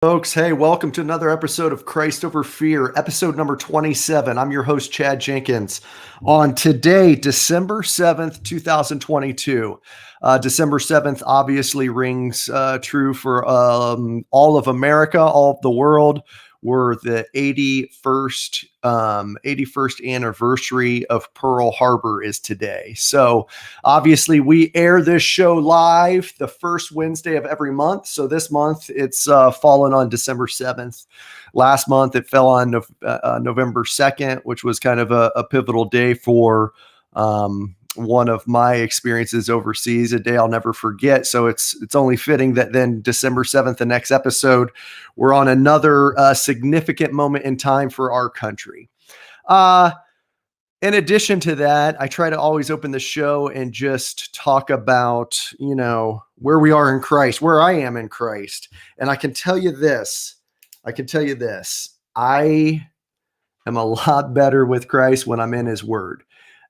Folks, hey, welcome to another episode of Christ Over Fear, episode number 27. I'm your host, Chad Jenkins. On today, December 7th, 2022. December 7th obviously rings true for all of America, all of the world. We're the 81st anniversary of Pearl Harbor is today. So obviously we air this show live the first Wednesday of every month. So this month it's fallen on December 7th. Last month it fell on November 2nd, which was kind of a pivotal day for one of my experiences overseas, a day I'll never forget. So it's only fitting that then December 7th, the next episode, we're on another significant moment in time for our country. In addition to that, I try to always open the show and just talk about, where we are in Christ, where I am in Christ. And I can tell you this, I am a lot better with Christ when I'm in his word.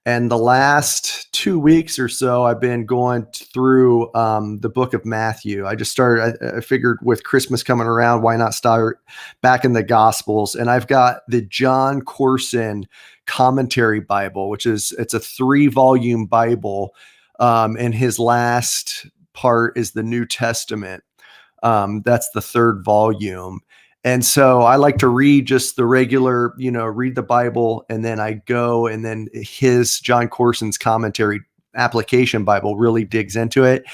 And the last 2 weeks or so, I've been going through the book of Matthew. I just started, I figured with Christmas coming around, why not start back in the Gospels? And I've got the John Corson Commentary Bible, it's a 3-volume Bible. And his last part is the New Testament. That's the 3rd volume. And so I like to read just the regular, read the Bible, and then I go and then his John Corson's Commentary Application Bible really digs into it.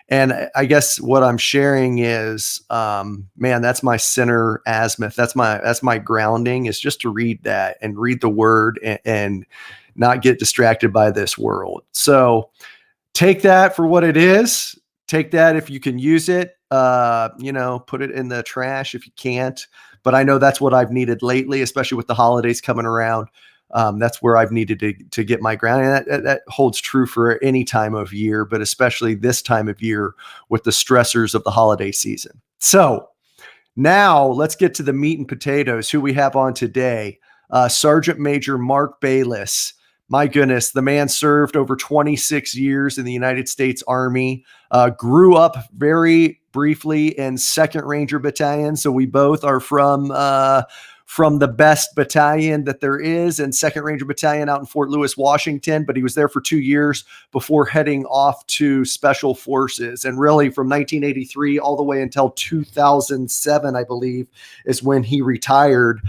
And I guess what I'm sharing is, that's my center azimuth. That's my grounding, is just to read that and read the word and not get distracted by this world. So take that for what it is. Take that if you can use it. Put it in the trash if you can't. But I know that's what I've needed lately, especially with the holidays coming around. That's where I've needed to get my ground. And that holds true for any time of year, but especially this time of year with the stressors of the holiday season. So now let's get to the meat and potatoes. Who we have on today, Sergeant Major Mark Baylis. My goodness, the man served over 26 years in the United States Army, grew up very briefly in 2nd Ranger Battalion. So we both are from the best battalion that there is, and 2nd Ranger Battalion out in Fort Lewis, Washington. But he was there for 2 years before heading off to Special Forces. And really from 1983 all the way until 2007, I believe, is when he retired.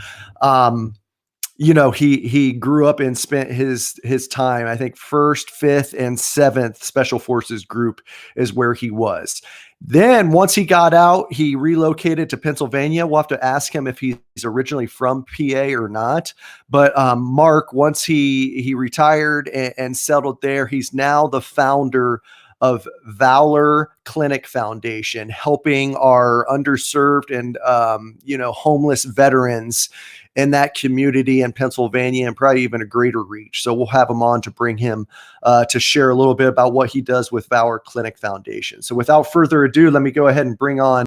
He grew up and spent his time, I think 1st, 5th, and 7th Special Forces group is where he was. Then once he got out, he relocated to Pennsylvania. We'll have to ask him if he's originally from PA or not. But Mark, once he retired and settled there, he's now the founder of Valor Clinic Foundation, helping our underserved and homeless veterans in that community in Pennsylvania, and probably even a greater reach. So we'll have him on to bring him to share a little bit about what he does with Valor Clinic Foundation. So without further ado, let me go ahead and bring on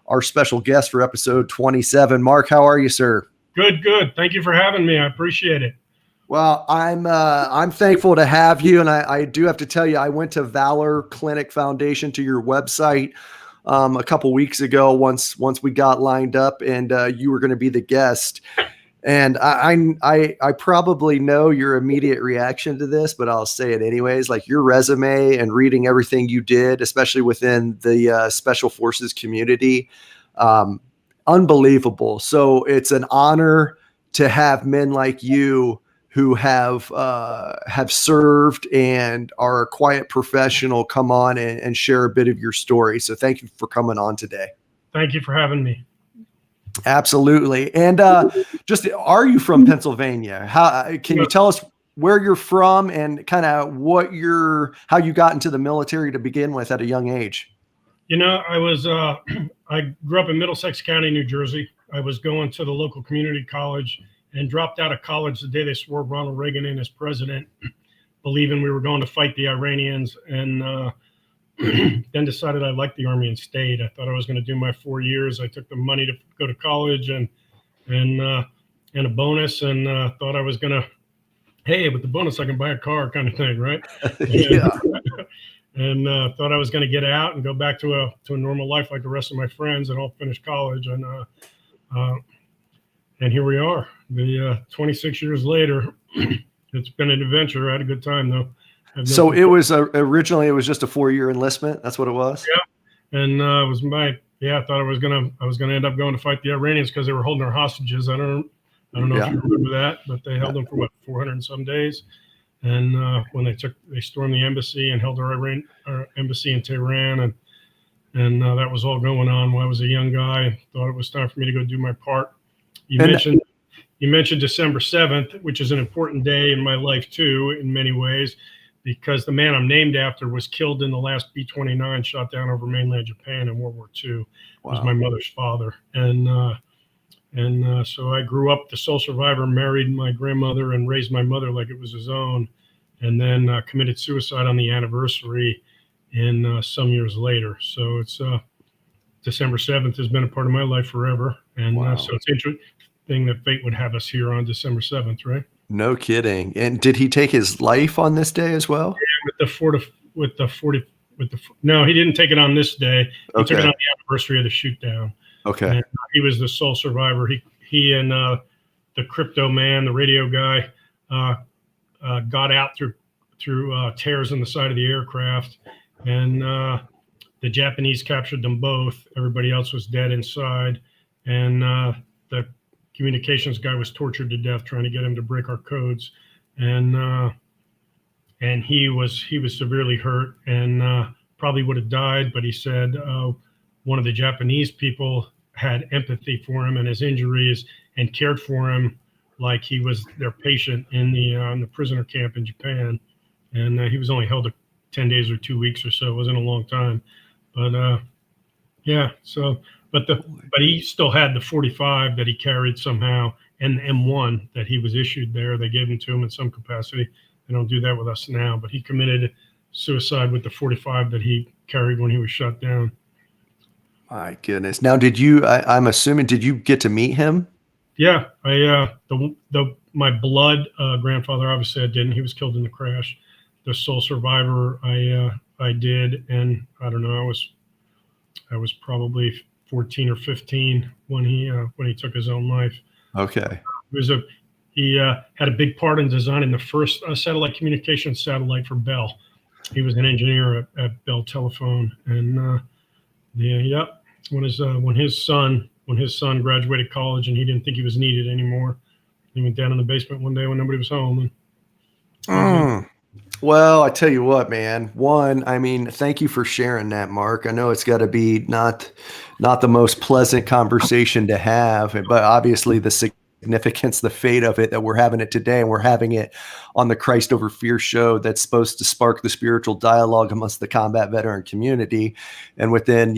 our special guest for episode 27. Mark, how are you, sir? Good. Thank you for having me. I appreciate it. Well, I'm thankful to have you. And I do have to tell you, I went to Valor Clinic Foundation, to your website, a couple weeks ago, once we got lined up, and you were going to be the guest. And I probably know your immediate reaction to this, but I'll say it anyways. Like, your resume and reading everything you did, especially within the Special Forces community, unbelievable. So it's an honor to have men like you who have served and are a quiet professional come on and share a bit of your story. So thank you for coming on today. Thank you for having me. Absolutely. And are you from Pennsylvania? Can you tell us where you're from and kind of how you got into the military to begin with at a young age? I grew up in Middlesex County, New Jersey. I was going to the local community college and dropped out of college the day they swore Ronald Reagan in as president, believing we were going to fight the Iranians, and then decided I liked the Army and stayed. I thought I was going to do my 4 years. I took the money to go to college and a bonus, and thought I was going to, hey, with the bonus I can buy a car, kind of thing, right? Yeah. and thought I was going to get out and go back to a normal life like the rest of my friends and all finish college. And here we are, 26 years later. It's been an adventure. I had a good time though. So it was originally it was just a 4-year enlistment. That's what it was. Yeah, and it was I thought I was gonna end up going to fight the Iranians because they were holding our hostages. I don't know if you remember that, but they held them for what 400 and some days. And when they stormed the embassy and held our embassy in Tehran, and that was all going on when I was a young guy. I thought it was time for me to go do my part. You mentioned December 7th, which is an important day in my life too, in many ways, because the man I'm named after was killed in the last B-29 shot down over mainland Japan in World War II. Wow. Was my mother's father, and so I grew up the sole survivor, married my grandmother, and raised my mother like it was his own, and then committed suicide on the anniversary in some years later. So it's December 7th has been a part of my life forever, and so it's interesting that fate would have us here on December 7th, right? No kidding. And did he take his life on this day as well? Yeah, no, he didn't take it on this day. He took it on the anniversary of the shoot down. Okay. And he was the sole survivor. He and the crypto man, the radio guy, got out through tears in the side of the aircraft, and the Japanese captured them both. Everybody else was dead inside, and the communications guy was tortured to death trying to get him to break our codes, and he was severely hurt and probably would have died, but he said one of the Japanese people had empathy for him and his injuries and cared for him like he was their patient in the prisoner camp in Japan, and he was only held 10 days or 2 weeks or so. It wasn't a long time, but yeah. So. But he still had the 45 that he carried somehow, and the M1 that he was issued there. They gave him to him in some capacity. They don't do that with us now, but he committed suicide with the 45 that he carried when he was shot down. My goodness. Now, I'm assuming, did you get to meet him? Yeah, my blood grandfather, obviously I didn't. He was killed in the crash. The sole survivor, I did, and I don't know. I was probably 14 or 15 when he took his own life. Okay. He had a big part in designing the first satellite communications satellite for Bell. He was an engineer at Bell Telephone, and when his son graduated college and he didn't think he was needed anymore, he went down in the basement one day when nobody was home. Well, I tell you what, man. Thank you for sharing that, Mark. I know it's got to be not the most pleasant conversation to have, but obviously the significance, the fate of it, that we're having it today, and we're having it on the Christ Over Fear show that's supposed to spark the spiritual dialogue amongst the combat veteran community. And within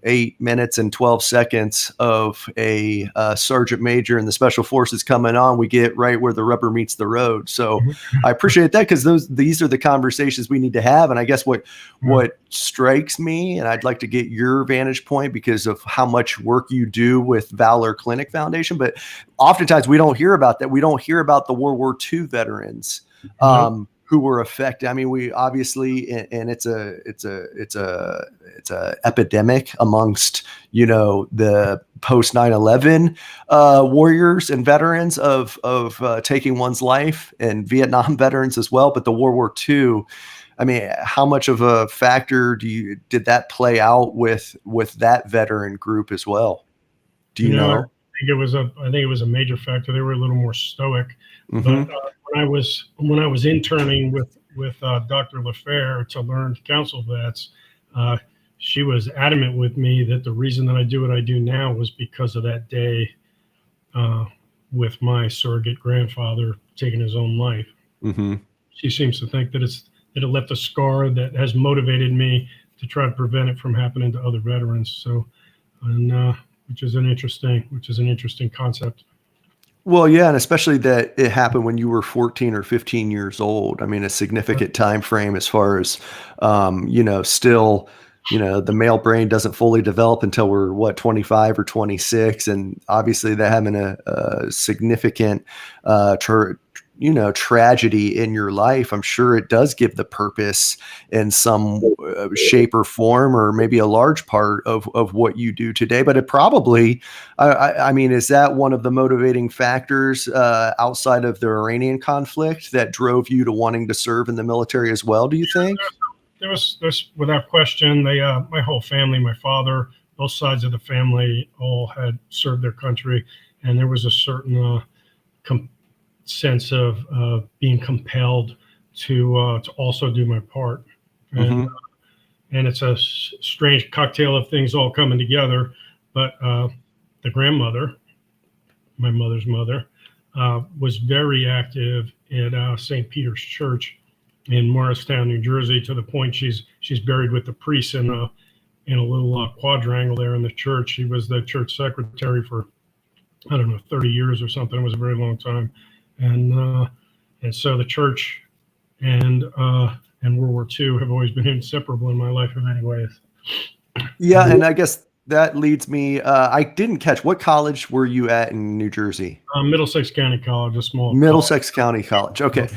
8 minutes and 12 seconds of a sergeant major in the special forces coming on, we get right where the rubber meets the road. So I appreciate that, because these are the conversations we need to have. And I guess what strikes me, and I'd like to get your vantage point because of how much work you do with Valor Clinic Foundation, but oftentimes we don't hear about that. We don't hear about the World War II veterans who were affected. I mean, we obviously, and it's a epidemic amongst, the post 9/11 warriors and veterans of taking one's life, and Vietnam veterans as well. But the World War II, I mean, how much of a factor did that play out with that veteran group as well? Do you know? I think it was a major factor. They were a little more stoic. Mm-hmm. But when I was interning with Dr. LaFair to learn to counsel vets, she was adamant with me that the reason that I do what I do now was because of that day with my surrogate grandfather taking his own life. Mm-hmm. She seems to think that it left a scar that has motivated me to try to prevent it from happening to other veterans. So, which is an interesting concept. Well, yeah, and especially that it happened when you were 14 or 15 years old. I mean, a significant time frame as far as, still, the male brain doesn't fully develop until we're 25 or 26, and obviously that having a significant tragedy in your life, I'm sure it does give the purpose in some shape or form, or maybe a large part of what you do today. But it probably, I mean, is that one of the motivating factors outside of the Iranian conflict that drove you to wanting to serve in the military as well, do you think? There's without question. My whole family, my father, both sides of the family all had served their country, and there was a certain sense of being compelled to also do my part. And and it's a strange cocktail of things all coming together. But the grandmother, my mother's mother, was very active at St. Peter's Church in Morristown, New Jersey, to the point she's buried with the priests in a little quadrangle there in the church. She was the church secretary for, I don't know, 30 years or something. It was a very long time. And so the church and World War II have always been inseparable in my life in many ways. Yeah, and I guess that leads me, I didn't catch, what college were you at in New Jersey? Middlesex County College, a small Middlesex County College. Okay.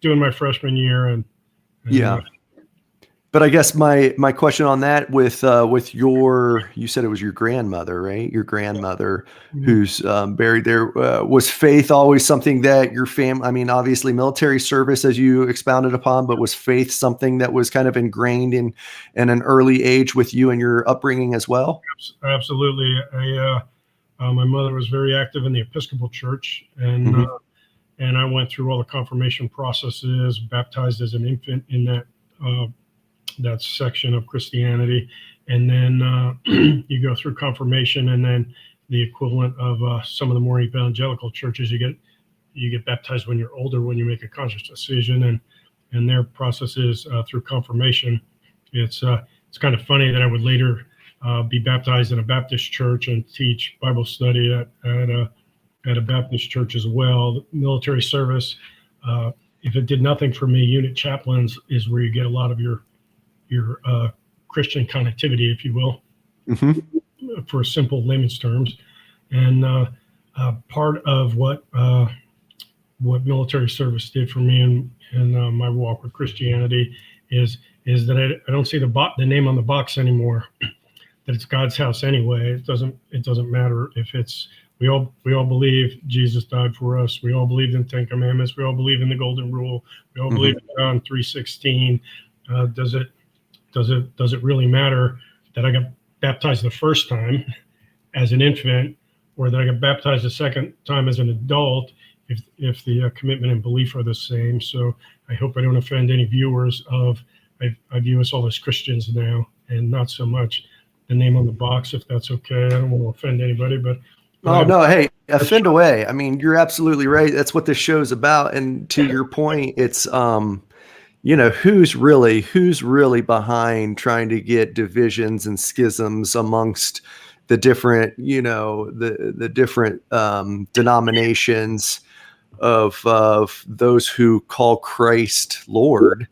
Doing my freshman year, and yeah. But I guess my question on that with you said it was your grandmother, right? Your grandmother who's buried there. Was faith always something that your family, I mean, obviously military service as you expounded upon, but was faith something that was kind of ingrained in an early age with you and your upbringing as well? Absolutely. My mother was very active in the Episcopal Church, and and I went through all the confirmation processes, baptized as an infant in that section of Christianity. And then you go through confirmation, and then the equivalent of some of the more evangelical churches, you get baptized when you're older, when you make a conscious decision, and their process is through confirmation. It's kind of funny that I would later be baptized in a Baptist church and teach Bible study at a Baptist church as well. The military service, if it did nothing for me, unit chaplains is where you get a lot of your Christian connectivity, if you will, for simple layman's terms. And part of what military service did for me in my walk with Christianity is that I don't see the name on the box anymore. That it's God's house anyway. It doesn't matter if it's we all believe Jesus died for us. We all believe in the Ten Commandments. We all believe in the Golden Rule. We all believe in John 3:16. Does it really matter that I got baptized the first time as an infant, or that I got baptized the second time as an adult, if the commitment and belief are the same? So I hope I don't offend any viewers I view us all as Christians now, and not so much the name on the box, if that's okay. I don't want to offend anybody, but oh no, hey, offend away. I mean, you're absolutely right. That's what this show's about. And to your point, it's who's really behind trying to get divisions and schisms amongst the different, the different denominations of those who call Christ Lord.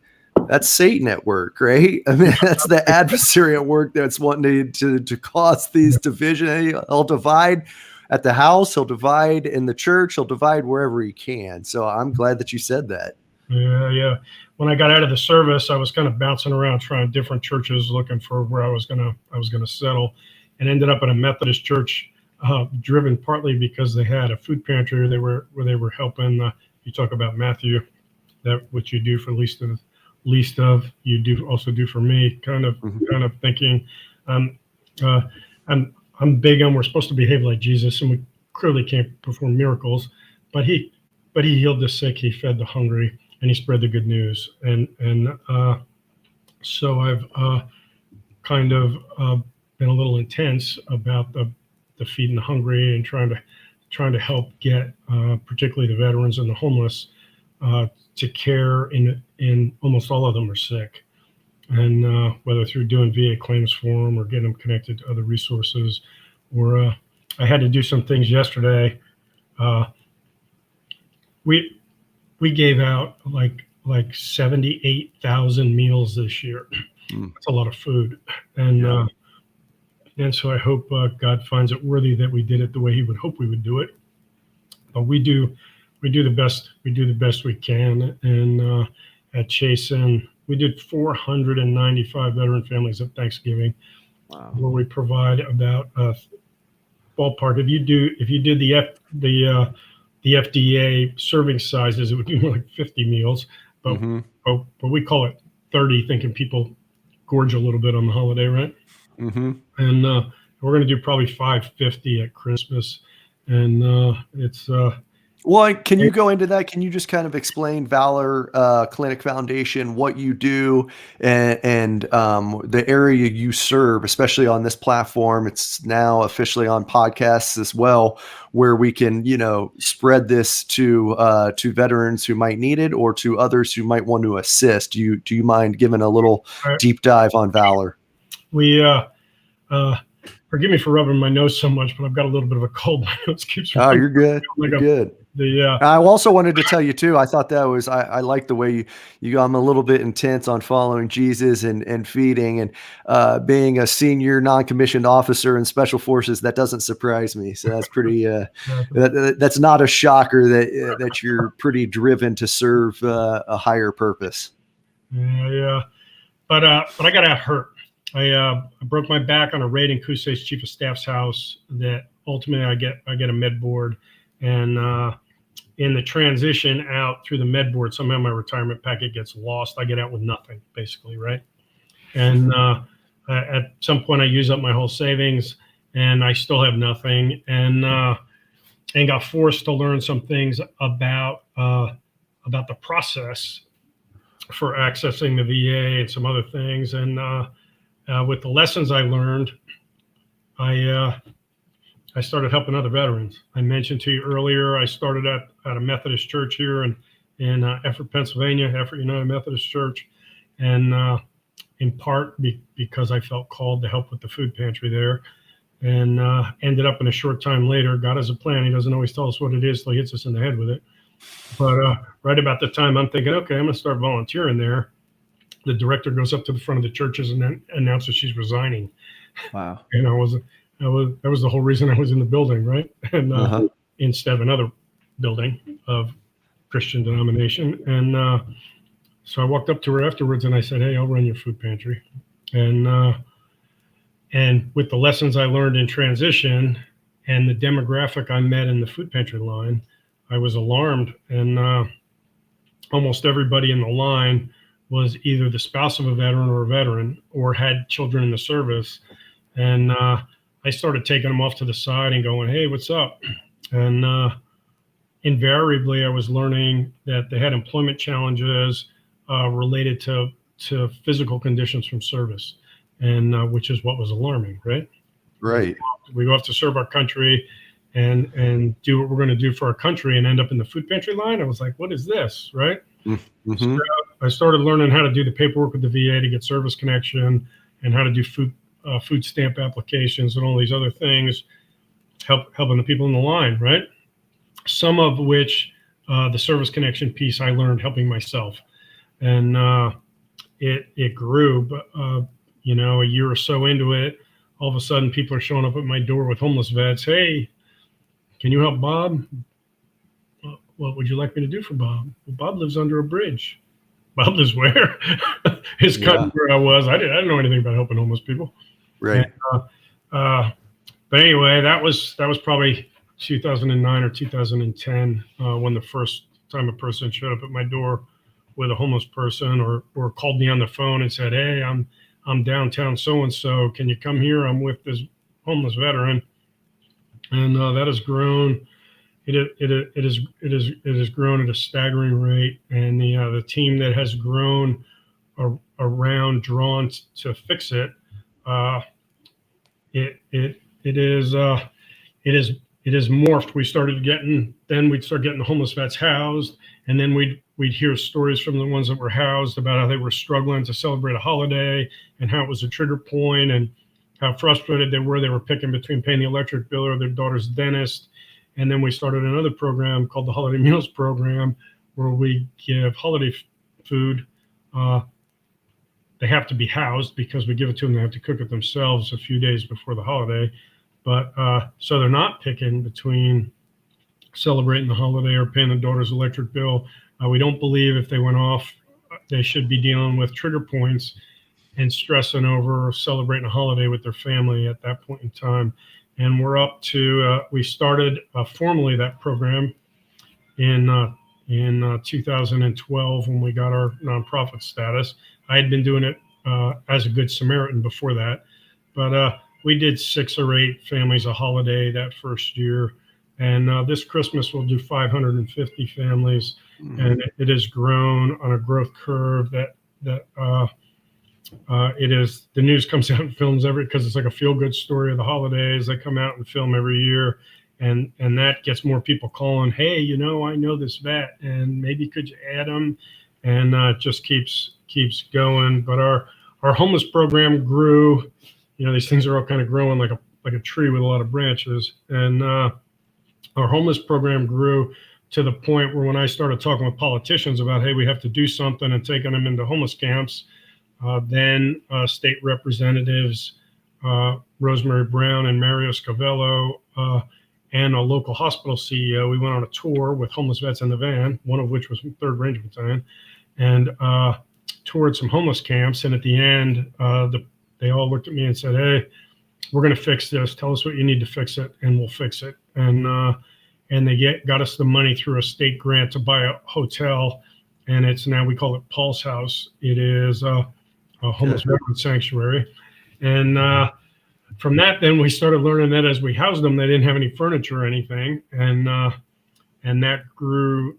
That's Satan at work, right? I mean, that's the adversary at work that's wanting to cause these divisions. He'll divide at the house, he'll divide in the church, he'll divide wherever he can. So I'm glad that you said that. Yeah. When I got out of the service, I was kind of bouncing around trying different churches, looking for where I was gonna settle, and ended up at a Methodist church, driven partly because they had a food pantry where they were helping. You talk about Matthew, that what you do for least of you do also do for me. Kind of thinking, I'm big on we're supposed to behave like Jesus, and we clearly can't perform miracles, but he healed the sick, he fed the hungry, and he spread the good news. And so I've kind of been a little intense about the feeding the hungry and trying to help get particularly the veterans and the homeless to care in almost all of them are sick. And whether through doing VA claims for them or getting them connected to other resources, or I had to do some things yesterday. We gave out like 78,000 meals this year. That's a lot of food, and so I hope God finds it worthy that we did it the way He would hope we would do it. But we do we do the best we can. And at Chasen, we did 495 veteran families at Thanksgiving. Wow. Where we provide about ballpark. If you did the FDA serving sizes, it would be more like 50 meals, but we call it 30, thinking people gorge a little bit on the holiday, right? And we're going to do probably 550 at Christmas, and it's. Well, can you go into that? Can you just kind of explain Valor Clinic Foundation, what you do, and the area you serve, especially on this platform? It's now officially on podcasts as well, where we can, spread this to veterans who might need it or to others who might want to assist. Do you mind giving a little deep dive on Valor? We forgive me for rubbing my nose so much, but I've got a little bit of a cold. My nose keeps. Oh, you're good. You're good. I also wanted to tell you too, I thought that was, I like the way I'm a little bit intense on following Jesus and feeding, and being a senior non-commissioned officer in special forces. That doesn't surprise me. So that's pretty, that's not a shocker that you're pretty driven to serve a higher purpose. Yeah. But I got out hurt. I broke my back on a raid in Kusei's chief of staff's house that ultimately I get a med board, and in the transition out through the med board, somehow my retirement packet gets lost. I get out with nothing, basically, right? And at some point I use up my whole savings, and I still have nothing, and got forced to learn some things about the process for accessing the VA and some other things. And with the lessons I learned, I started helping other veterans. I mentioned to you earlier, I started at a Methodist church here in Effort, Pennsylvania, Effort United Methodist Church, and in part because I felt called to help with the food pantry there, and ended up in a short time later, God has a plan. He doesn't always tell us what it is till he hits us in the head with it. But right about the time I'm thinking, okay, I'm going to start volunteering there, the director goes up to the front of the churches and then announces she's resigning. Wow. And that was the whole reason I was in the building, right? And instead of another building of Christian denomination. And so I walked up to her afterwards and I said, hey, I'll run your food pantry. And with the lessons I learned in transition and the demographic I met in the food pantry line, I was alarmed. And almost everybody in the line was either the spouse of a veteran or had children in the service. And I started taking them off to the side and going, hey, what's up? And invariably, I was learning that they had employment challenges related to physical conditions from service, and which is what was alarming, right? Right. We go off to serve our country and do what we're going to do for our country and end up in the food pantry line. I was like, what is this, right? Mm-hmm. So I started learning how to do the paperwork with the VA to get service connection and how to do food stamp applications and all these other things, helping the people in the line, right? Some of which the service connection piece I learned helping myself, and it grew. But a year or so into it, all of a sudden people are showing up at my door with homeless vets. Hey, can you help Bob? What would you like me to do for Bob? Well, Bob lives under a bridge. Bob lives where? His cousin where I was. I didn't know anything about helping homeless people. Right. And, but anyway, that was probably 2009 or 2010 when the first time a person showed up at my door with a homeless person or called me on the phone and said, hey, I'm downtown so-and-so. Can you come here? I'm with this homeless veteran. And that has grown. It has grown at a staggering rate. And the team that has grown around Drawn to fix it, it is morphed. We'd start getting the homeless vets housed, and then we'd hear stories from the ones that were housed about how they were struggling to celebrate a holiday and how it was a trigger point and how frustrated they were. They were picking between paying the electric bill or their daughter's dentist. And then we started another program called the Holiday Meals Program, where we give holiday food. They have to be housed because we give it to them. They have to cook it themselves a few days before the holiday. But so they're not picking between celebrating the holiday or paying the daughter's electric bill. We don't believe if they went off, they should be dealing with trigger points and stressing over celebrating a holiday with their family at that point in time. And we're up to, we started formally that program in 2012 when we got our nonprofit status. I had been doing it as a Good Samaritan before that, but we did 6 or 8 families a holiday that first year. And this Christmas we'll do 550 families, and it has grown on a growth curve that it is. The news comes out and films because it's like a feel-good story of the holidays. They come out and film every year, and that gets more people calling. Hey, I know this vet, and maybe could you add them? And it just keeps going. But our homeless program grew. These things are all kind of growing like a tree with a lot of branches, and our homeless program grew to the point where when I started talking with politicians about, hey, we have to do something and taking them into homeless camps, then state representatives, Rosemary Brown and Mario Scavello, and a local hospital CEO, we went on a tour with homeless vets in the van, one of which was from 3rd Ranger Battalion, and toured some homeless camps. And at the end, they all looked at me and said, hey, we're going to fix this. Tell us what you need to fix it, and we'll fix it. And they got us the money through a state grant to buy a hotel, and it's now, we call it Paul's House. It is a homeless veteran sanctuary. And from that, then we started learning that as we housed them, they didn't have any furniture or anything, and that grew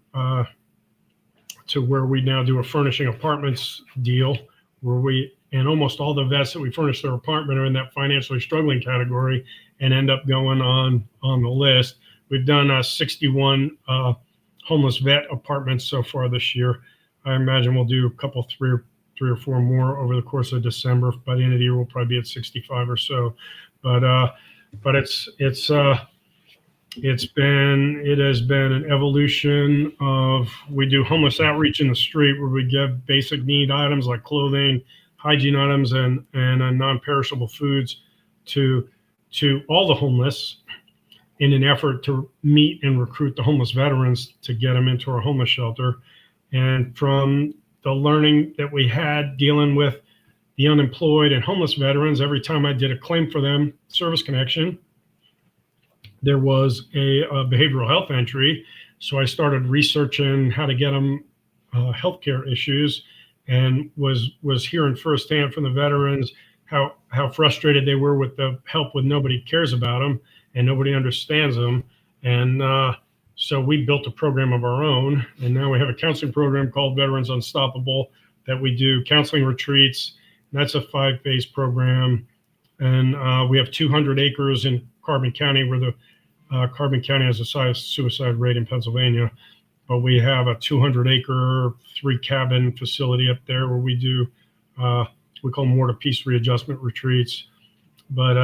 to where we now do a furnishing apartments deal, where and almost all the vets that we furnish their apartment are in that financially struggling category and end up going on the list. We've done 61 homeless vet apartments so far this year. I imagine we'll do a couple, three or four more over the course of December. By the end of the year, we'll probably be at 65 or so. But it has been an evolution of, we do homeless outreach in the street where we give basic need items like clothing, hygiene items, and non-perishable foods to all the homeless in an effort to meet and recruit the homeless veterans to get them into our homeless shelter. And from the learning that we had dealing with the unemployed and homeless veterans, every time I did a claim for them, service connection, there was a behavioral health entry. So I started researching how to get them healthcare issues, and was hearing firsthand from the veterans how frustrated they were with the help when nobody cares about them and nobody understands them. And so we built a program of our own, and now we have a counseling program called Veterans Unstoppable that we do counseling retreats. That's a 5-phase program, and we have 200 acres in Carbon County, where the Carbon County has the highest suicide rate in Pennsylvania. But we have a 200-acre, 3-cabin facility up there where we do, we call mortar peace readjustment retreats, but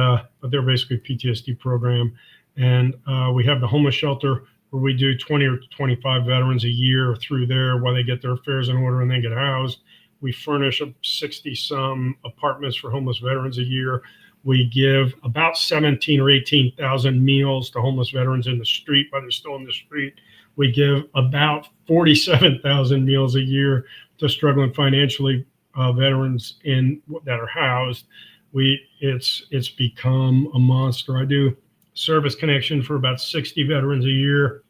they're basically a PTSD program. And we have the homeless shelter where we do 20 or 25 veterans a year through there while they get their affairs in order and then get housed. We furnish 60-some apartments for homeless veterans a year. We give about 17 or 18,000 meals to homeless veterans in the street while they're still in the street. We give about 47,000 meals a year to struggling financially veterans that are housed. It's become a monster. I do service connection for about 60 veterans a year,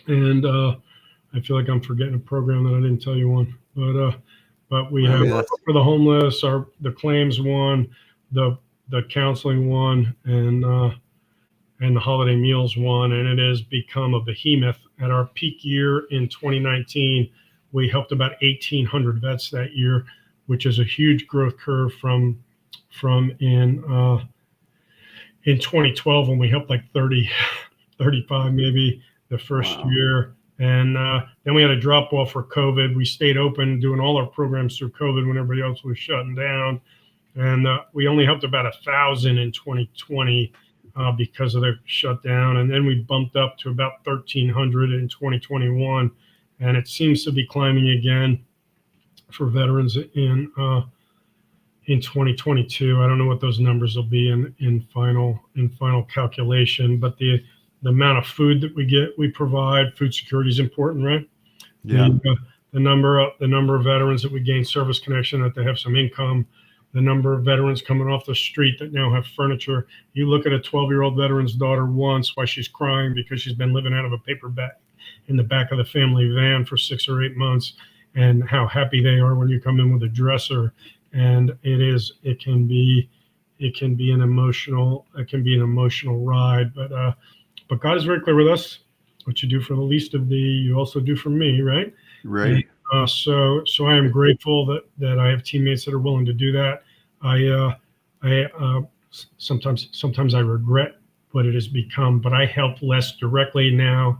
and I feel like I'm forgetting a program that I didn't tell you on. But we have for the homeless, the claims one, the counseling one, and the holiday meals one, and it has become a behemoth. At our peak year in 2019, we helped about 1,800 vets that year, which is a huge growth curve from in 2012 when we helped like 30, 35 maybe the first year. And then we had a drop off for COVID. We stayed open doing all our programs through COVID when everybody else was shutting down. And we only helped about 1,000 in 2020 because of the shutdown. And then we bumped up to about 1,300 in 2021. And it seems to be climbing again for veterans in 2022. I don't know what those numbers will be in final calculation, but the the amount of food that we provide. Food security is important, right? Yeah. The number of veterans that we gain service connection, that they have some income, the number of veterans coming off the street that now have furniture. You look at a 12-year-old veteran's daughter once, why she's crying because she's been living out of a paper bag in the back of the family van for 6 or 8 months, and how happy they are when you come in with a dresser. And it can be an emotional ride, but God is very clear with us. What you do for the least of thee, you also do for me, right? Right. And, so I am grateful that I have teammates that are willing to do that. Sometimes I regret what it has become, but I help less directly now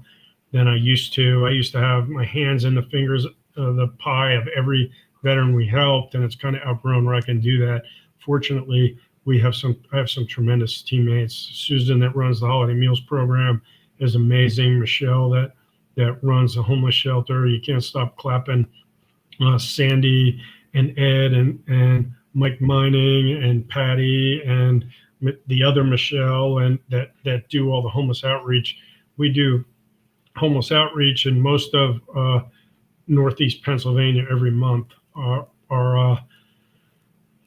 than I used to. I used to have my hands in the fingers of the pie of every veteran we helped, and it's kind of outgrown where I can do that. Fortunately, I have some tremendous teammates. Susan, that runs the holiday meals program, is amazing. Michelle, that runs the homeless shelter. You can't stop clapping. Sandy and Ed and Mike Mining and Patty and the other Michelle, and that do all the homeless outreach. We do homeless outreach in most of Northeast Pennsylvania every month.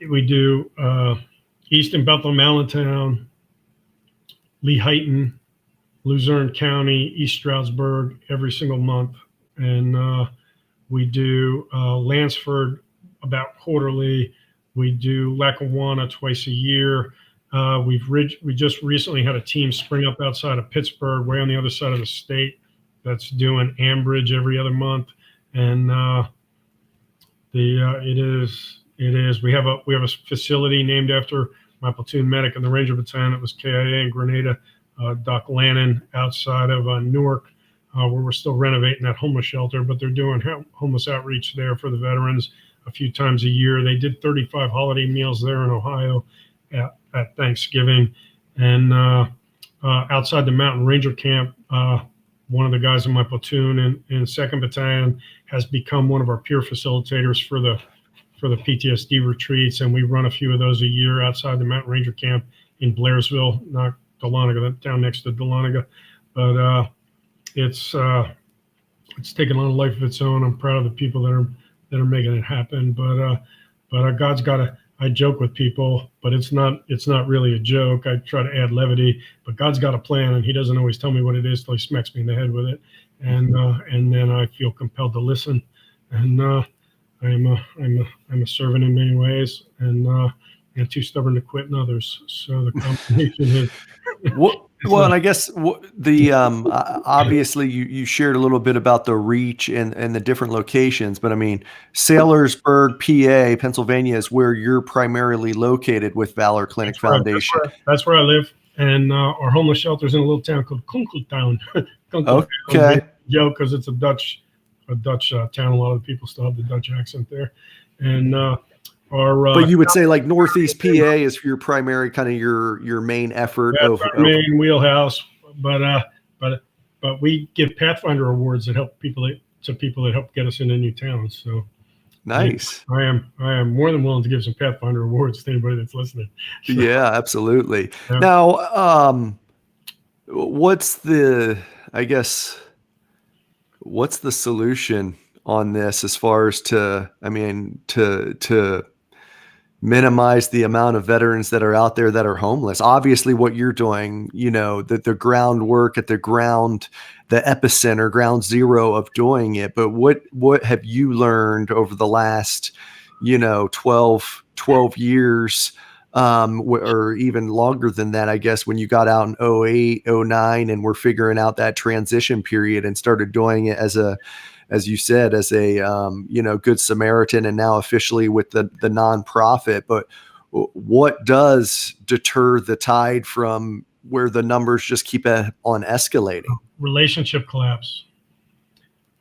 We do East and Bethlehem, Allentown, Lehighton, Luzerne County, East Stroudsburg every single month, and we do Lansford about quarterly. We do Lackawanna twice a year. We just recently had a team spring up outside of Pittsburgh, way on the other side of the state, that's doing Ambridge every other month, and it is. We have a facility named after my platoon medic in the Ranger Battalion that was KIA in Grenada, Doc Lannon, outside of Newark, where we're still renovating that homeless shelter, but they're doing homeless outreach there for the veterans a few times a year. They did 35 holiday meals there in Ohio at Thanksgiving. And outside the Mountain Ranger Camp, one of the guys in my platoon in 2nd Battalion has become one of our peer facilitators for the PTSD retreats, and we run a few of those a year outside the Mountain Ranger Camp in Blairsville, not Dahlonega, down next to Dahlonega. But it's taken on a life of its own. I'm proud of the people that are making it happen. But God's got a. I joke with people, but it's not really a joke. I try to add levity, but God's got a plan, and He doesn't always tell me what it is till He smacks me in the head with it, and then I feel compelled to listen. And I'm a servant in many ways, and too stubborn to quit in others. So the combination is. Well, and I guess the obviously you shared a little bit about the reach and the different locations, but I mean, Saylorsburg, PA, Pennsylvania is where you're primarily located with Valor Clinic Foundation. That's where I live, and our homeless shelter is in a little town called Kunkeltown. Okay. Joke, because it's a Dutch town. A lot of the people still have the Dutch accent there, and but you would say like Northeast PA is your primary kind of your main effort. That's our main wheelhouse, but we give Pathfinder awards that help people that help get us into new towns. So nice. I am more than willing to give some Pathfinder awards to anybody that's listening. So, yeah, absolutely. Yeah. Now, what's the solution on this as far as to minimize the amount of veterans that are out there that are homeless? Obviously what you're doing, the groundwork at the epicenter, ground zero of doing it. But what have you learned over the last, 12 years, or even longer than that, I guess, when you got out in 08, 09, and we're figuring out that transition period and started doing it as you said, as a, Good Samaritan, and now officially with the nonprofit. But what does deter the tide from where the numbers just keep on escalating? Relationship collapse.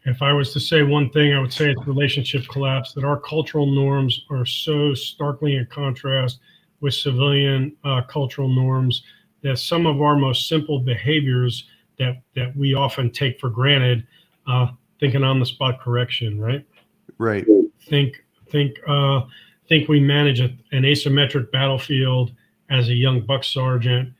If I was to say one thing, I would say it's relationship collapse, that our cultural norms are so starkly in contrast with civilian cultural norms that some of our most simple behaviors that we often take for granted, thinking on the spot correction, right? Right. Think we manage an asymmetric battlefield as a young buck sergeant.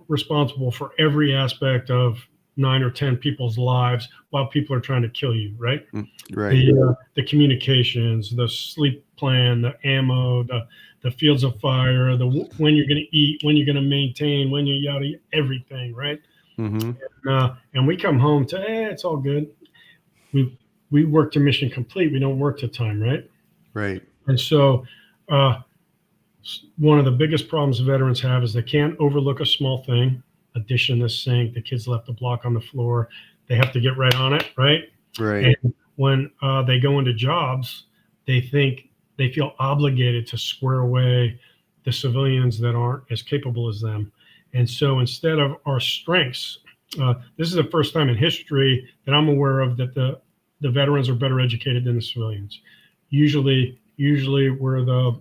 responsible for every aspect of 9 or 10 people's lives while people are trying to kill you, right? Right. The communications, the sleep plan, the ammo, the fields of fire, when you're going to eat, when you're going to maintain, when you yada, everything, right? And we come home to, it's all good. We work to mission complete. We don't work to time, right? Right. And so one of the biggest problems veterans have is they can't overlook a small thing. A dish in the sink, the kids left a block on the floor. They have to get right on it, right? Right. And when they go into jobs, they feel obligated to square away the civilians that aren't as capable as them. And so instead of our strengths, this is the first time in history that I'm aware of that the veterans are better educated than the civilians. Usually we're the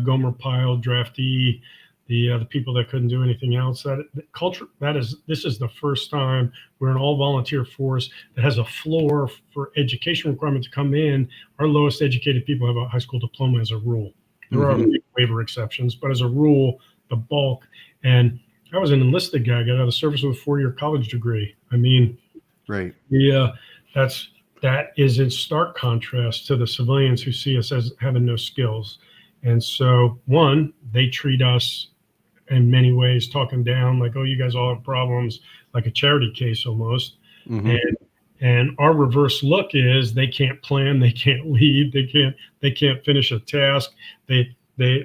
Gomer Pyle draftee, the people that couldn't do anything else. This is the first time we're an all volunteer force that has a floor for education requirement to come in. Our lowest educated people have a high school diploma as a rule. There are waiver exceptions, but as a rule, the bulk. And I was an enlisted guy, got out of the service with a 4-year college degree. I mean, right. That is in stark contrast to the civilians who see us as having no skills. And so, one, they treat us in many ways talking down, like, oh, you guys all have problems, like a charity case almost. And our reverse look is they can't plan, they can't lead, they can't finish a task. They're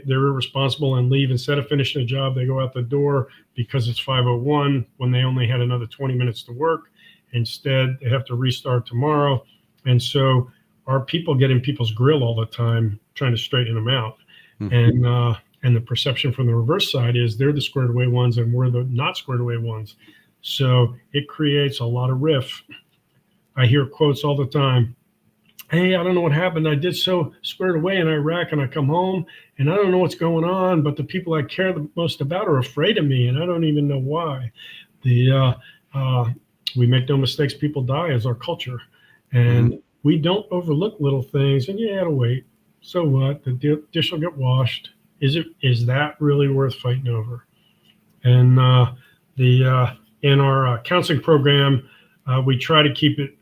irresponsible and leave. Instead of finishing a job, they go out the door because it's 5:01 when they only had another 20 minutes to work. Instead, they have to restart tomorrow. And so our people get in people's grill all the time trying to straighten them out. And the perception from the reverse side is they're the squared away ones and we're the not squared away ones. So it creates a lot of riff. I hear quotes all the time. Hey, I don't know what happened. I did so squared away in Iraq and I come home and I don't know what's going on, but the people I care the most about are afraid of me and I don't even know why. We make no mistakes, people die is our culture. And we don't overlook little things and it'll wait. So what? The dish will get washed. Is that really worth fighting over? And in our counseling program, we try to keep it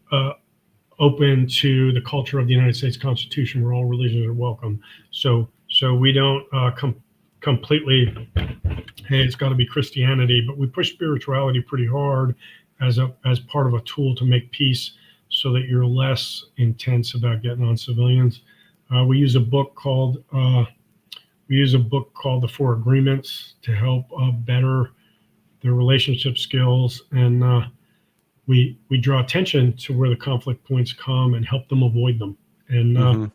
open to the culture of the United States Constitution, where all religions are welcome. So we don't completely, hey, it's got to be Christianity, but we push spirituality pretty hard as part of a tool to make peace, so that you're less intense about getting on civilians. We use a book called The Four Agreements to help better their relationship skills, and we draw attention to where the conflict points come and help them avoid them. And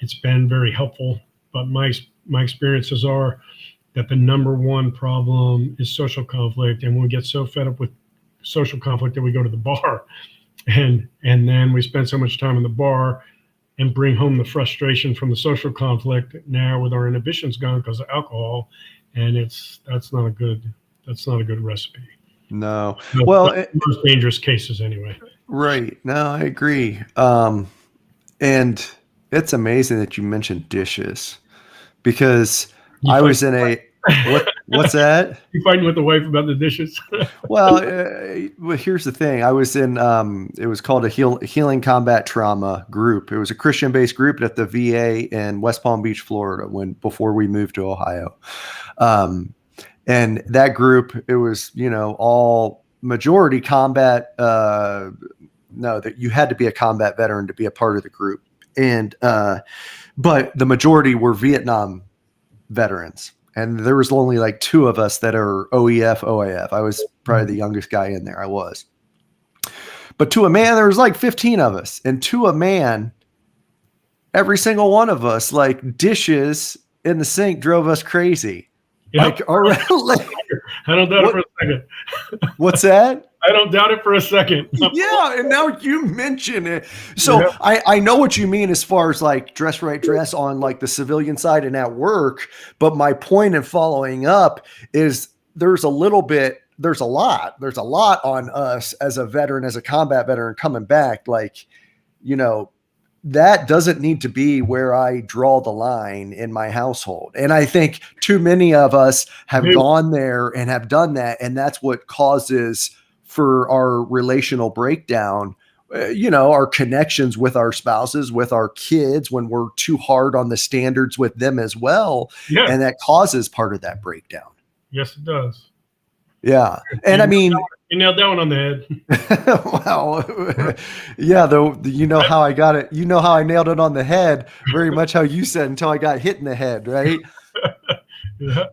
it's been very helpful. But my experiences are that the number one problem is social conflict, and we get so fed up with social conflict that we go to the bar, and then we spend so much time in the bar and bring home the frustration from the social conflict now with our inhibitions gone because of alcohol, and that's not a good recipe. No. Well, most dangerous cases anyway. Right. No, I agree. And it's amazing that you mentioned dishes, because I was in a what's that? You fighting with the wife about the dishes? Well, here's the thing. I was in it was called a Healing Combat Trauma group. It was a Christian-based group at the VA in West Palm Beach, Florida, before we moved to Ohio. And that group, it was, all majority combat. That you had to be a combat veteran to be a part of the group. And but the majority were Vietnam veterans. And there was only like 2 of us that are OEF, OAF. I was probably the youngest guy in there. I was. But to a man, there was like 15 of us. And to a man, every single one of us, like dishes in the sink drove us crazy. Yep. Like, all right, I don't doubt it for a second. What's that? I don't doubt it for a second. Yeah, and now you mention it. So I know what you mean as far as like dress right dress on like the civilian side and at work. But my point in following up is there's a lot on us as a veteran, as a combat veteran coming back. Like, that doesn't need to be where I draw the line in my household. And I think too many of us have gone there and have done that. And that's what causes for our relational breakdown, our connections with our spouses, with our kids, when we're too hard on the standards with them as well. Yeah. And that causes part of that breakdown. Yes, it does. Yeah. And I mean, you nailed that one on the head. Wow. Yeah, though, how I got it. You know how I nailed it on the head, very much how you said, until I got hit in the head, right? Yeah.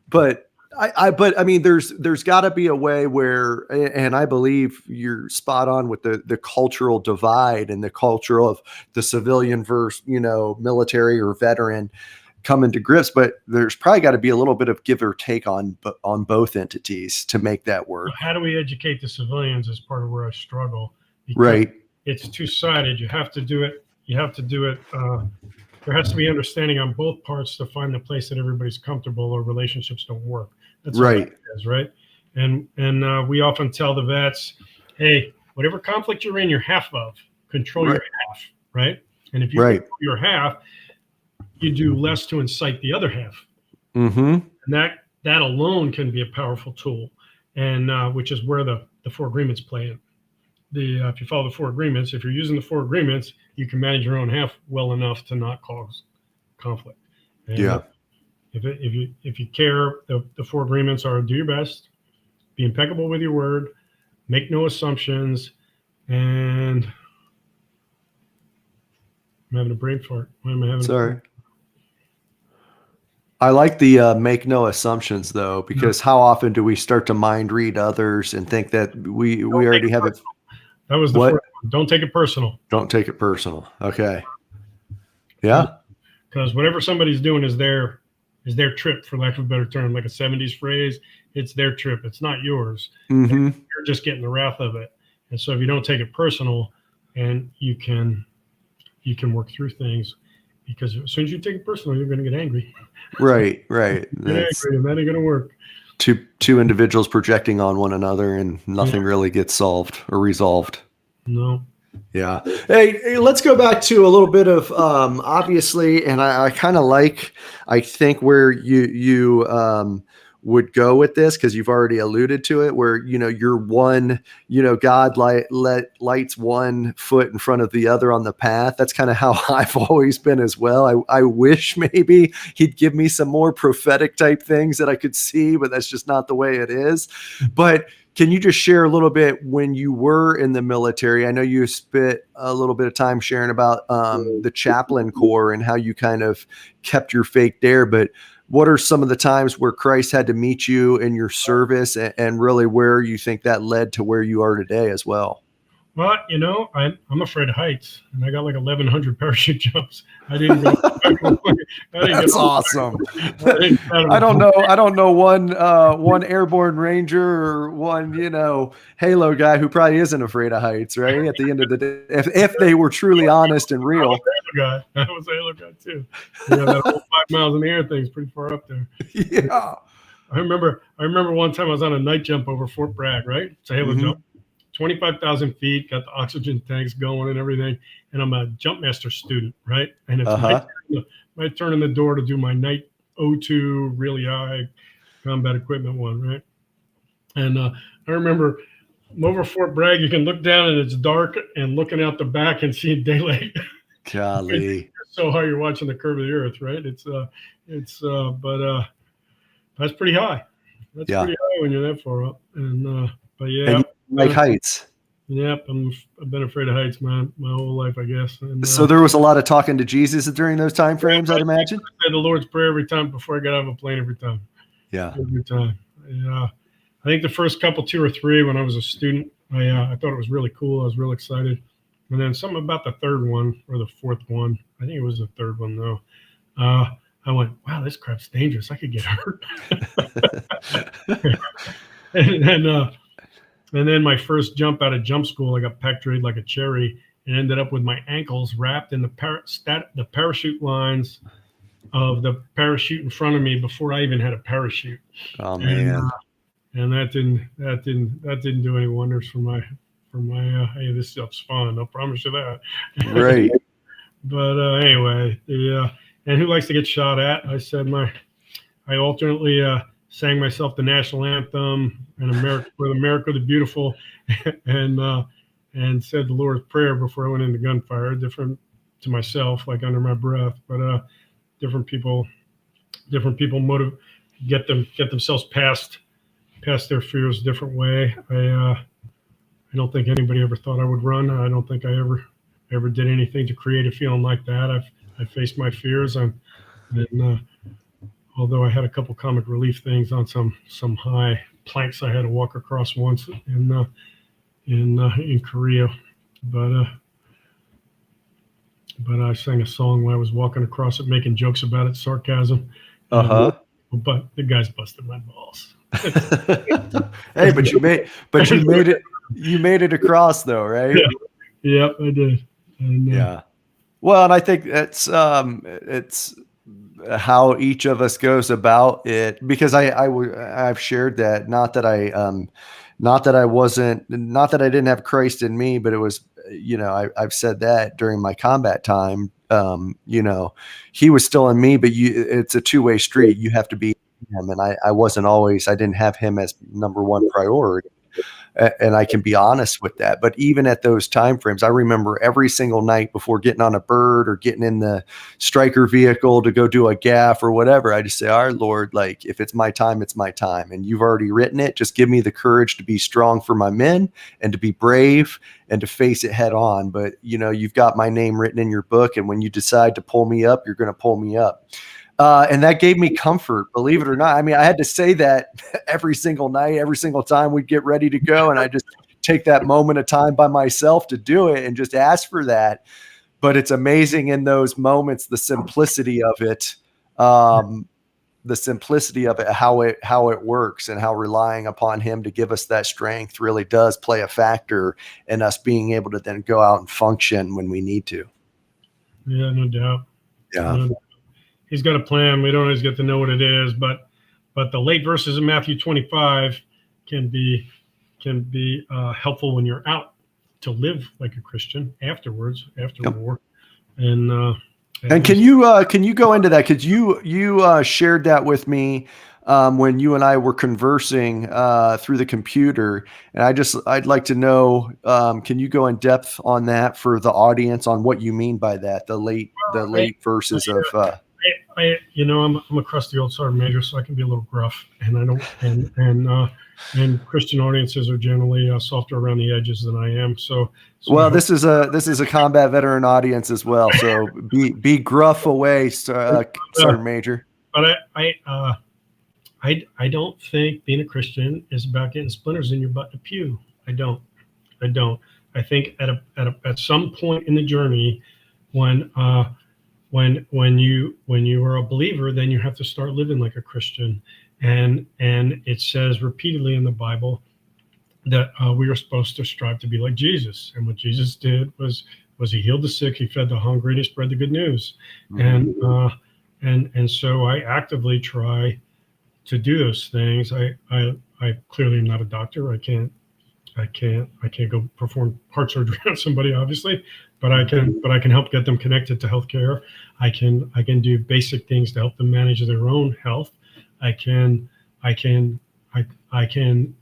But I mean, there's got to be a way where, and I believe you're spot on with the cultural divide and the culture of the civilian versus, military or veteran coming to grips, but there's probably got to be a little bit of give or take on both entities to make that work. How do we educate the civilians is part of where I struggle. Right. It's two-sided. You have to do it. There has to be understanding on both parts to find the place that everybody's comfortable, or relationships don't work. That's right. It is, right. And we often tell the vets, hey, whatever conflict you're in, you're half of, control your half, right? And if you control your half, you do less to incite the other half. Mm-hmm. And that alone can be a powerful tool, and which is where the 4 agreements play in. If you follow the 4 agreements, if you're using the 4 agreements, you can manage your own half well enough to not cause conflict. And if you care, the 4 agreements are: do your best, be impeccable with your word, make no assumptions, and I'm having a brain fart. Why am I having? Sorry. I like the make no assumptions, though, because how often do we start to mind read others and think that we already have it? That was the 4th one. Don't take it personal. Don't take it personal. Okay. Yeah. Because whatever somebody's doing is their trip, for lack of a better term, like a 70s phrase. It's their trip. It's not yours. Mm-hmm. You're just getting the wrath of it. And so if you don't take it personal, and you can work through things, because as soon as you take it personal, you're going to get angry. Right. Angry, and that ain't going to work. Two individuals projecting on one another, and nothing really gets solved or resolved. No. Yeah. Hey, let's go back to a little bit of obviously, and I kind of I think where you would go with this, because you've already alluded to it, where you're one, God lights one foot in front of the other on the path. That's kind of how I've always been as well. I wish maybe he'd give me some more prophetic type things that I could see, but that's just not the way it is. But can you just share a little bit when you were in the military? I know you spent a little bit of time sharing about the chaplain corps and how you kind of kept your faith there, but what are some of the times where Christ had to meet you in your service, and really where you think that led to where you are today as well? Well, I'm afraid of heights, and I got like 1,100 parachute jumps. I didn't go. That's awesome. I don't know one airborne ranger or one Halo guy who probably isn't afraid of heights, right? At the end of the day, if they were truly honest and real. I was a Halo guy too. That whole 5 miles in the air thing's pretty far up there. Yeah. I remember one time I was on a night jump over Fort Bragg, right? It's a Halo jump. 25,000 feet, got the oxygen tanks going and everything. And I'm a jump master student, right? And it's my turn in the door to do my night O2 really high combat equipment one, right? And I remember I'm over Fort Bragg, you can look down and it's dark, and looking out the back and seeing daylight. Golly. So high you're watching the curve of the earth, right? But that's pretty high. That's pretty high when you're that far up. And but yeah. And like heights. Yep, I've been afraid of heights my whole life, I guess. And, so there was a lot of talking to Jesus during those time frames, I'd imagine. I said the Lord's Prayer every time before I got out of a plane. Every time. Yeah. Every time. Yeah. I think the first couple, 2 or 3, when I was a student, I thought it was really cool. I was real excited. And then something about the 3rd one or the 4th one. I think it was the 3rd one though. I went, wow, this crap's dangerous. I could get hurt. And then my first jump out of jump school, I got pack-drilled like a cherry and ended up with my ankles wrapped in the parachute lines of the parachute in front of me before I even had a parachute. Oh man! And that didn't do any wonders for my hey, this stuff's fun. I'll promise you that. Right. Anyway, and who likes to get shot at? I said I alternately sang myself the national anthem and America the Beautiful, and said the Lord's Prayer before I went into gunfire. Different to myself, like under my breath, but different people get themselves past their fears a different way. I don't think anybody ever thought I would run. I don't think I ever did anything to create a feeling like that. I faced my fears, and although I had a couple comic relief things on some high planks I had to walk across once in Korea, but I sang a song when I was walking across it, making jokes about it, sarcasm. But the guys busted my balls. Hey, but you made it across though, right? Yeah. Yep, I did. And, yeah. Well, and I think it's how each of us goes about it, because I've shared that, not that I didn't have Christ in me, but it was, I've said that during my combat time, he was still in me, but it's a two-way street. You have to be him. And I didn't have him as number one priority. And I can be honest with that. But even at those time frames, I remember every single night before getting on a bird or getting in the striker vehicle to go do a gaff or whatever, I just say, all right, Lord, like, if it's my time, it's my time. And you've already written it. Just give me the courage to be strong for my men and to be brave and to face it head on. But, you've got my name written in your book. And when you decide to pull me up, you're going to pull me up. And that gave me comfort, believe it or not. I mean, I had to say that every single night, every single time we'd get ready to go. And I just take that moment of time by myself to do it and just ask for that. But it's amazing in those moments, the simplicity of it, how it works, and how relying upon him to give us that strength really does play a factor in us being able to then go out and function when we need to. Yeah, no doubt. Yeah. No doubt. He's got a plan. We don't always get to know what it is, but the late verses in Matthew 25 can be helpful when you're out to live like a Christian afterwards, after the war. And can you go into that? Because you shared that with me when you and I were conversing through the computer, and I'd like to know, can you go in depth on that for the audience on what you mean by that, the late verses of I'm a crusty old sergeant major, so I can be a little gruff, and I don't, and Christian audiences are generally softer around the edges than I am. So well, this is a combat veteran audience as well. So be gruff away, Sergeant Major. But I don't think being a Christian is about getting splinters in your butt in a pew. I don't. I think at some point in the journey, when you are a believer, then you have to start living like a Christian, and it says repeatedly in the Bible that we are supposed to strive to be like Jesus. And what Jesus did was he healed the sick, he fed the hungry, and he spread the good news. Mm-hmm. And so I actively try to do those things. I clearly am not a doctor. I can't go perform heart surgery on somebody, obviously, but I can help get them connected to healthcare. I can do basic things to help them manage their own health. I can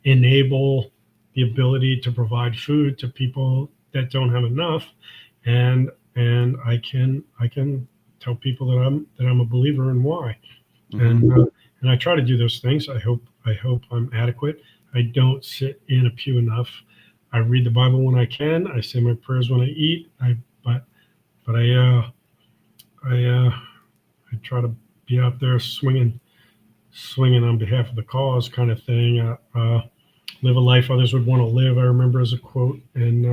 enable the ability to provide food to people that don't have enough, and I can tell people that I'm a believer and why. Mm-hmm. And I try to do those things. I hope I'm adequate. I don't sit in a pew enough. I read the Bible when I can. I say my prayers when I eat. But I try to be out there swinging on behalf of the cause, kind of thing. Live a life others would want to live, I remember as a quote, and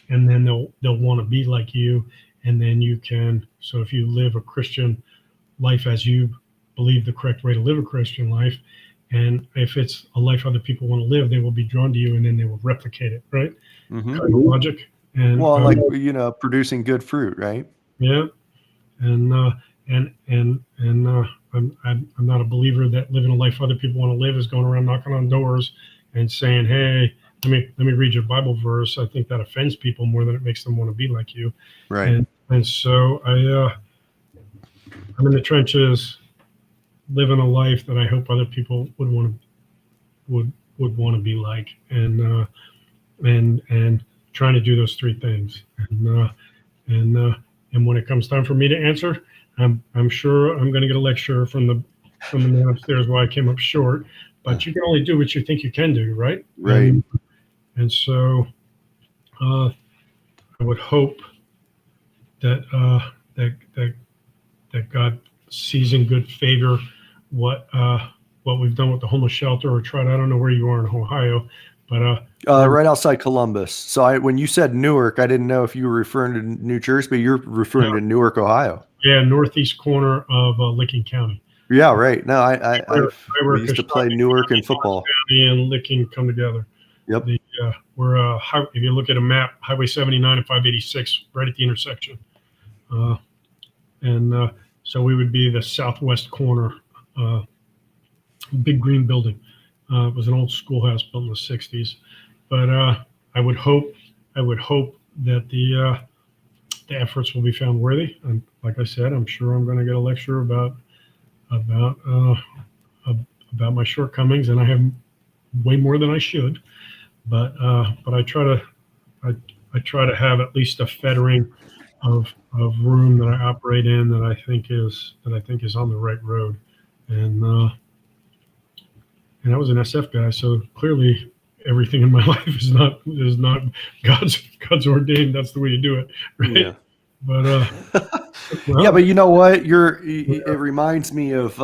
then they'll want to be like you, and then you can. So if you live a Christian life as you believe the correct way to live a Christian life, and if it's a life other people want to live, they will be drawn to you, and then they will replicate it, right? Mm-hmm. Kind of logic. And producing good fruit, right? Yeah, and I'm not a believer that living a life other people want to live is going around knocking on doors and saying, "Hey, let me read your Bible verse." I think that offends people more than it makes them want to be like you. Right. And so I'm in the trenches, living a life that I hope other people would want to be like, and trying to do those three things. And when it comes time for me to answer, I'm sure I'm going to get a lecture from the man upstairs why I came up short. But you can only do what you think you can do, right? Right. And so I would hope that God sees in good favor what we've done with the homeless shelter, or tried. I don't know where you are in Ohio, but right outside Columbus. So when you said Newark, I didn't know if you were referring to New Jersey, but you're referring to Newark, Ohio. Yeah, northeast corner of Licking County. Yeah, right. No, we used to play Newark County, in football. County and Licking come together. Yep. We're if you look at a map, Highway 79 and 586, right at the intersection. So we would be the southwest corner, big green building. It was an old schoolhouse built in the 60s. But I would hope that the efforts will be found worthy. And like I said, I'm sure I'm going to get a lecture about my shortcomings, and I have way more than I should. But I try to have at least a fettering of room that I operate in that I think is on the right road. And I was an SF guy, so clearly everything in my life is not God's ordained. That's the way you do it, right? Yeah. But well, yeah, but you know what? It reminds me of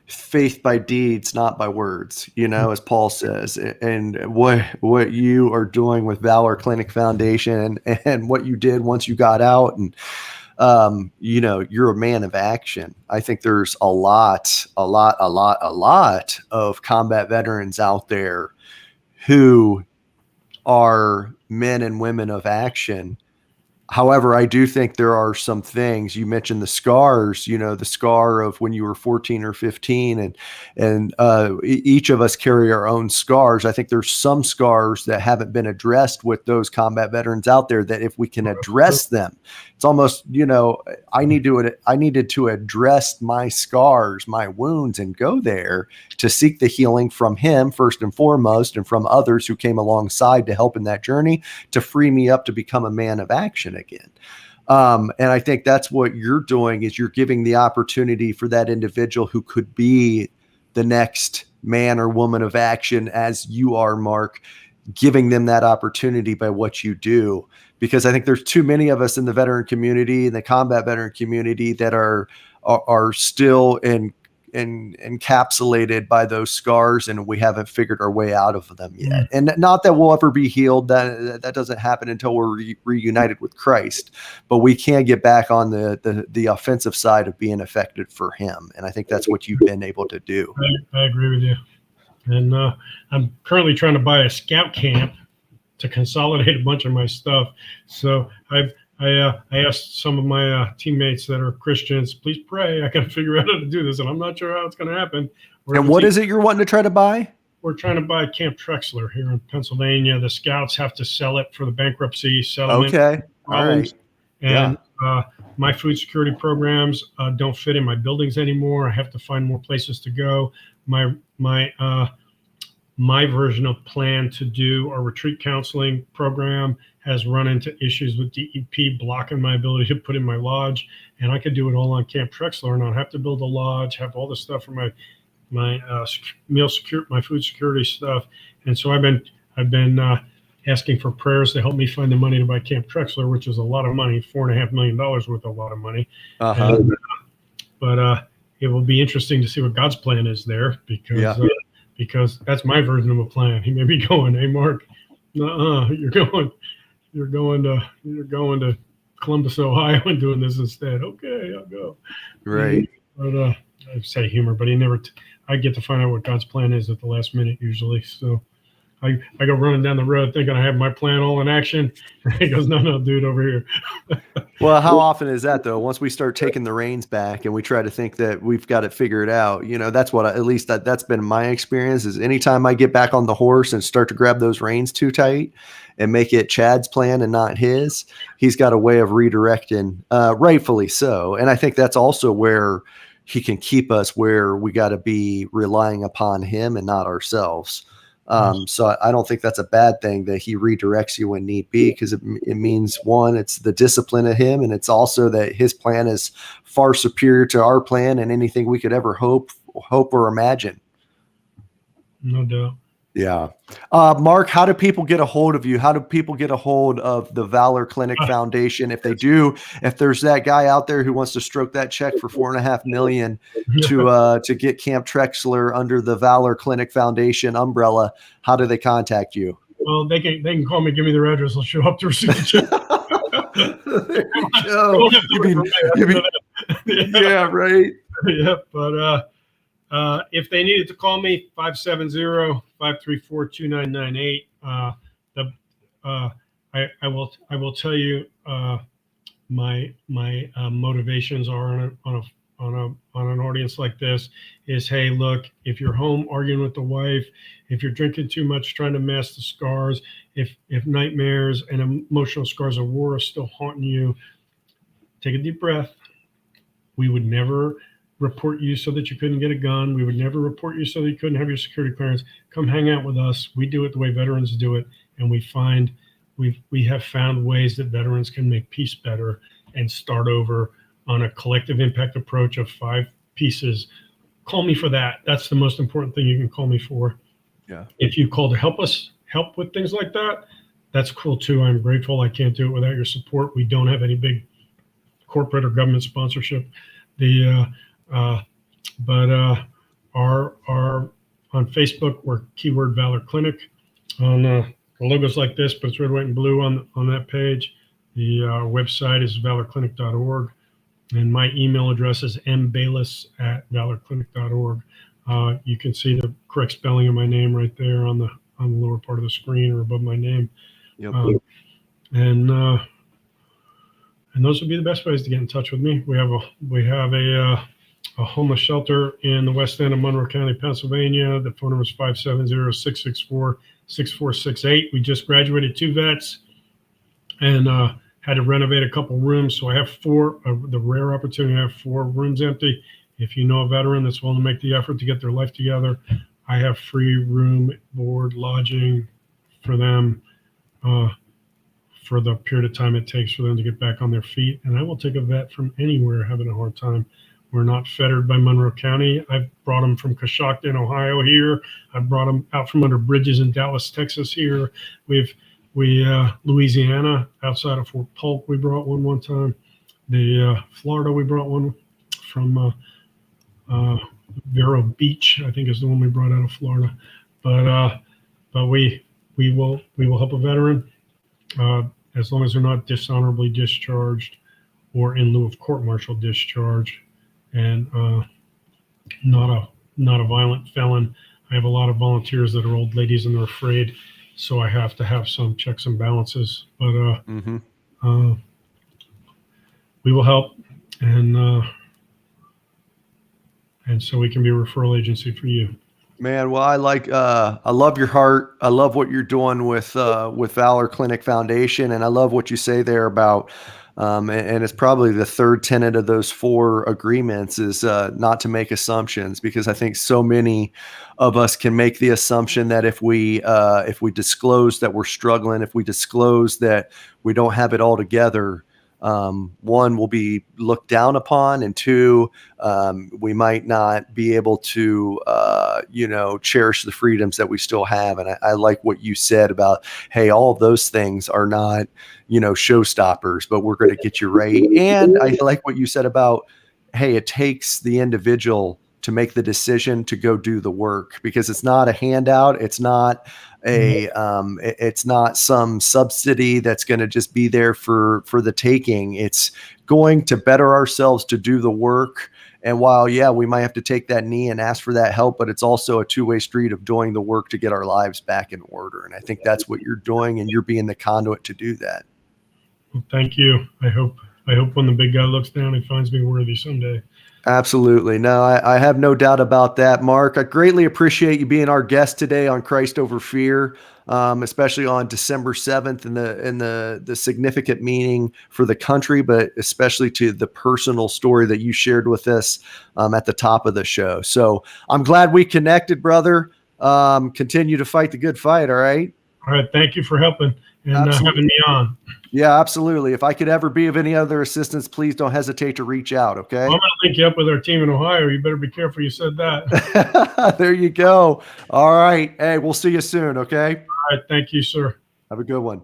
faith by deeds, not by words, as Paul says, and what you are doing with Valor Clinic Foundation and what you did once you got out, and you're a man of action. I think there's a lot of combat veterans out there who are men and women of action. However, I do think there are some things. You mentioned the scars, the scar of when you were 14 or 15, and each of us carry our own scars. I think there's some scars that haven't been addressed with those combat veterans out there, that if we can address them, it's almost, I needed to address my scars, my wounds, and go there to seek the healing from him first and foremost, and from others who came alongside to help in that journey to free me up to become a man of action again. And I think that's what you're doing, is you're giving the opportunity for that individual who could be the next man or woman of action, as you are, Mark, giving them that opportunity by what you do. Because I think there's too many of us in the veteran community, in the combat veteran community, that are still encapsulated by those scars, and we haven't figured our way out of them yet. And not that we'll ever be healed. That doesn't happen until we're reunited with Christ, but we can get back on the offensive side of being effective for him. And I think that's what you've been able to do. I agree with you. And I'm currently trying to buy a scout camp to consolidate a bunch of my stuff. So I asked some of my teammates that are Christians, please pray. I got to figure out how to do this, and I'm not sure how it's going to happen. And what is it you're wanting to try to buy? We're trying to buy Camp Trexler here in Pennsylvania. The scouts have to sell it for the bankruptcy settlement. Okay. All right. And my food security programs don't fit in my buildings anymore. I have to find more places to go. My version of plan to do a retreat counseling program has run into issues with DEP blocking my ability to put in my lodge, and I could do it all on Camp Trexler and not have to build a lodge, have all this stuff for my my food security stuff. And so I've been asking for prayers to help me find the money to buy Camp Trexler, which is a lot of money, $4.5 million worth, a lot of money. But it will be interesting to see what God's plan is there, because that's my version of a plan. He may be going, hey, Mark, you're going to Columbus, Ohio, and doing this instead. Okay, I'll go. Right. But I say humor, but I get to find out what God's plan is at the last minute usually. So I go running down the road thinking I have my plan all in action. He goes, no, dude, over here. Well, how often is that though? Once we start taking the reins back and we try to think that we've got it figured out, that's what at least that's been my experience is anytime I get back on the horse and start to grab those reins too tight and make it Chad's plan and not his, he's got a way of redirecting, rightfully so. And I think that's also where he can keep us where we got to be relying upon him and not ourselves. So I don't think that's a bad thing that he redirects you when need be, because it means, one, it's the discipline of him, and it's also that his plan is far superior to our plan and anything we could ever hope or imagine. No doubt. Yeah. Mark, how do people get a hold of you? How do people get a hold of the Valor Clinic Foundation? If there's that guy out there who wants to stroke that check for $4.5 million to get Camp Trexler under the Valor Clinic Foundation umbrella, how do they contact you? Well, they can call me, give me their address. I'll show up to receive the check. Yeah, right. Yeah, but if they needed to call me, 570-534-2998. I will tell you my motivations are on an audience like this is, hey, look, if you're home arguing with the wife, if you're drinking too much, trying to mask the scars, if nightmares and emotional scars of war are still haunting you, take a deep breath. We would never report you so that you couldn't get a gun. We would never report you so that you couldn't have your security clearance. Come hang out with us. We do it the way veterans do it, and we have found ways that veterans can make peace better and start over on a collective impact approach of 5 pieces. Call me for that. That's the most important thing you can call me for. Yeah. If you call to help with things like that, that's cool too. I'm grateful. I can't do it without your support. We don't have any big corporate or government sponsorship. But our on Facebook, we're keyword Valor Clinic. On the logo's like this, but it's red, white, and blue on that page. The website is valorclinic.org, and my email address is mbaylis@valorclinic.org. You can see the correct spelling of my name right there on the lower part of the screen or above my name. Yep. And those would be the best ways to get in touch with me. We have a homeless shelter in the west end of Monroe County, Pennsylvania. The phone number is 570-664-6468. We just graduated 2 vets and had to renovate a couple rooms. So I have 4, the rare opportunity to have 4 rooms empty. If you know a veteran that's willing to make the effort to get their life together, I have free room, board, lodging for them for the period of time it takes for them to get back on their feet. And I will take a vet from anywhere having a hard time. We're not fettered by Monroe County. I've brought them from Coshocton, Ohio here. I've brought them out from under bridges in Dallas, Texas here. Louisiana, outside of Fort Polk, we brought one time. Florida, we brought one from Vero Beach, I think is the one we brought out of Florida. But we will help a veteran as long as they're not dishonorably discharged or in lieu of court-martial discharge, and not a violent felon. I have a lot of volunteers that are old ladies and they're afraid, so I have to have some checks and balances. But we will help, and so we can be a referral agency for you. Man, well, I love your heart. I love what you're doing with Valor Clinic Foundation, and I love what you say there about, and it's probably the third tenet of those 4 agreements is not to make assumptions, because I think so many of us can make the assumption that if we disclose that we're struggling, if we disclose that we don't have it all together, 1, will be looked down upon, and 2, we might not be able to, cherish the freedoms that we still have. And I like what you said about, hey, all of those things are not, showstoppers, but we're going to get you right. And I like what you said about, hey, it takes the individual to make the decision to go do the work, because it's not a handout. It's not it's not some subsidy that's going to just be there for the taking. It's going to better ourselves to do the work And while, yeah, we might have to take that knee and ask for that help, but it's also a two-way street of doing the work to get our lives back in order. And I think that's what you're doing, and you're being the conduit to do that. Well, thank you. I hope when the big guy looks down, he finds me worthy someday. Absolutely. No, I have no doubt about that, Mark. I greatly appreciate you being our guest today on Christ Over Fear, especially on December 7th and the significant meaning for the country, but especially to the personal story that you shared with us at the top of the show. So I'm glad we connected, brother. Continue to fight the good fight. All right. All right. Thank you for helping and having me on. Yeah, absolutely. If I could ever be of any other assistance, please don't hesitate to reach out. Okay. Well, I'm going to link you up with our team in Ohio. You better be careful you said that. There you go. All right. Hey, we'll see you soon. Okay. All right. Thank you, sir. Have a good one.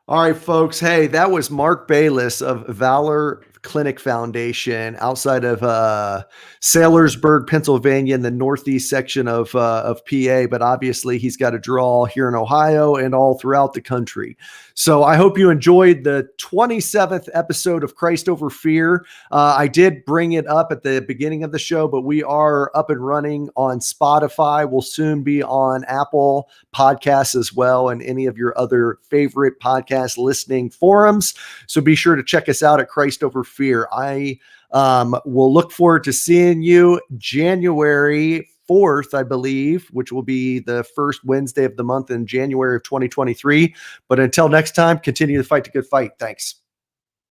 All right, folks. Hey, that was Mark Baylis of Valor Clinic Foundation outside of Saylorsburg, Pennsylvania, in the northeast section of PA. But obviously, he's got a draw here in Ohio and all throughout the country. So I hope you enjoyed the 27th episode of Christ Over Fear. I did bring it up at the beginning of the show, but we are up and running on Spotify. We'll soon be on Apple Podcasts as well, and any of your other favorite podcast listening forums. So be sure to check us out at Christ Over Fear. I will look forward to seeing you January 4th, I believe, which will be the first Wednesday of the month in January of 2023. But until next time, continue to fight the good fight. Thanks.